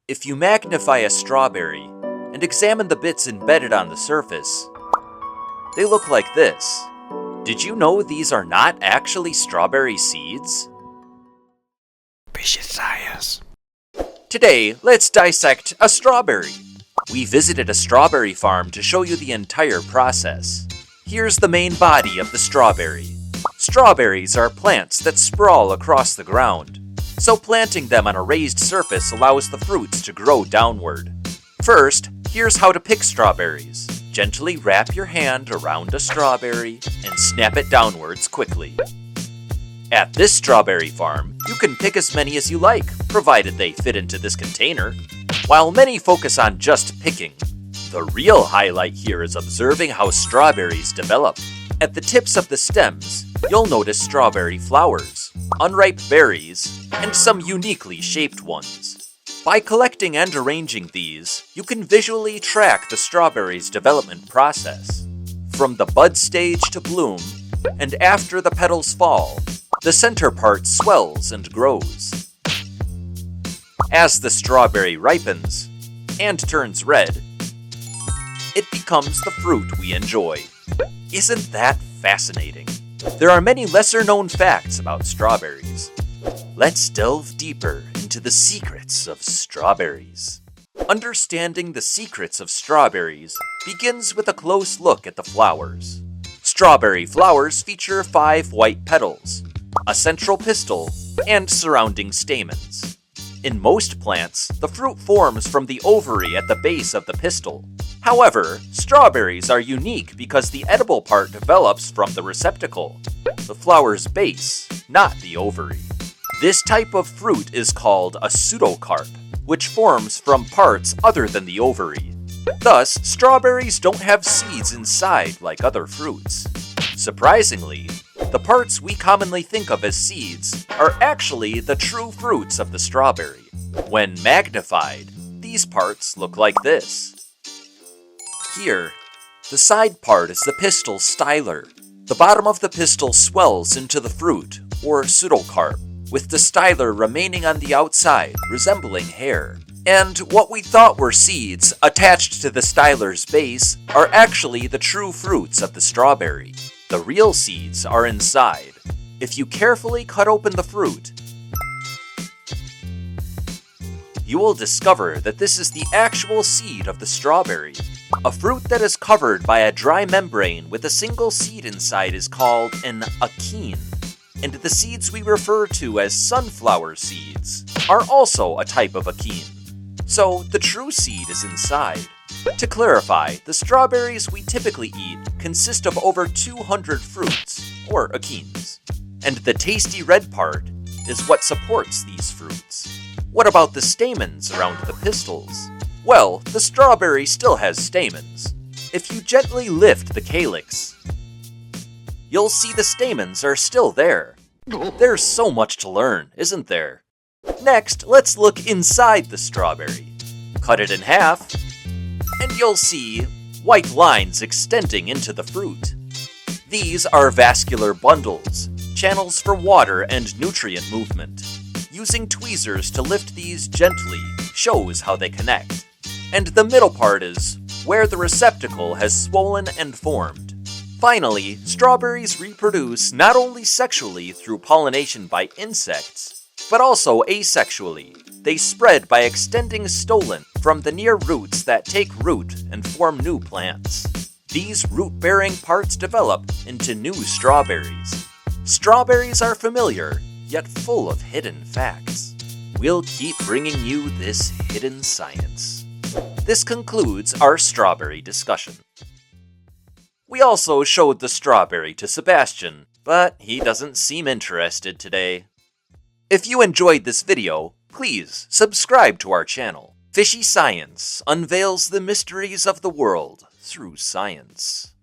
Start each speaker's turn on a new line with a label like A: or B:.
A: If you magnify a strawberry and examine the bits embedded on the surface, they look like this. Did you know these are not actually strawberry seeds?
B: Vicious science.
A: Today, let's dissect a strawberry. We visited a strawberry farm to show you the entire process. Here's the main body of the strawberry. Strawberries are plants that sprawl across the ground, so planting them on a raised surface allows the fruits to grow downward. First, here's how to pick strawberries. Gently wrap your hand around a strawberry and snap it downwards quickly. At this strawberry farm, you can pick as many as you like, provided they fit into this container. While many focus on just picking, the real highlight here is observing how strawberries develop. At the tips of the stems, you'll notice strawberry flowers, unripe berries, and some uniquely shaped ones. By collecting and arranging these, you can visually track the strawberry's development process. From the bud stage to bloom, and after the petals fall, the center part swells and grows. As the strawberry ripens and turns red, it becomes the fruit we enjoy. Isn't that fascinating? There are many lesser-known facts about strawberries. Let's delve deeper into the secrets of strawberries. Understanding the secrets of strawberries begins with a close look at the flowers. Strawberry flowers feature 5 white petals, a central pistil, and surrounding stamens. In most plants, the fruit forms from the ovary at the base of the pistil. However, strawberries are unique because the edible part develops from the receptacle, the flower's base, not the ovary. This type of fruit is called a pseudocarp, which forms from parts other than the ovary. Thus, strawberries don't have seeds inside like other fruits. Surprisingly, the parts we commonly think of as seeds are actually the true fruits of the strawberry. When magnified, these parts look like this. Here, the side part is the pistil styler. The bottom of the pistil swells into the fruit, or pseudocarp, with the styler remaining on the outside, resembling hair. And what we thought were seeds attached to the styler's base are actually the true fruits of the strawberry. The real seeds are inside. If you carefully cut open the fruit, you will discover that this is the actual seed of the strawberry. A fruit that is covered by a dry membrane with a single seed inside is called an achene. And the seeds we refer to as sunflower seeds are also a type of achene. So the true seed is inside. To clarify, the strawberries we typically eat consist of over 200 fruits, or achenes. And the tasty red part is what supports these fruits. What about the stamens around the pistils? Well, the strawberry still has stamens. If you gently lift the calyx, you'll see the stamens are still there. There's so much to learn, isn't there? Next, let's look inside the strawberry. Cut it in half, and you'll see white lines extending into the fruit. These are vascular bundles, channels for water and nutrient movement. Using tweezers to lift these gently shows how they connect. And the middle part is where the receptacle has swollen and formed. Finally, strawberries reproduce not only sexually through pollination by insects, but also asexually. They spread by extending stolon from the near roots that take root and form new plants. These root-bearing parts develop into new strawberries. Strawberries are familiar, yet full of hidden facts. We'll keep bringing you this hidden science. This concludes our strawberry discussion. We also showed the strawberry to Sebastian, but he doesn't seem interested today. If you enjoyed this video, please subscribe to our channel. Fishy Science unveils the mysteries of the world through science.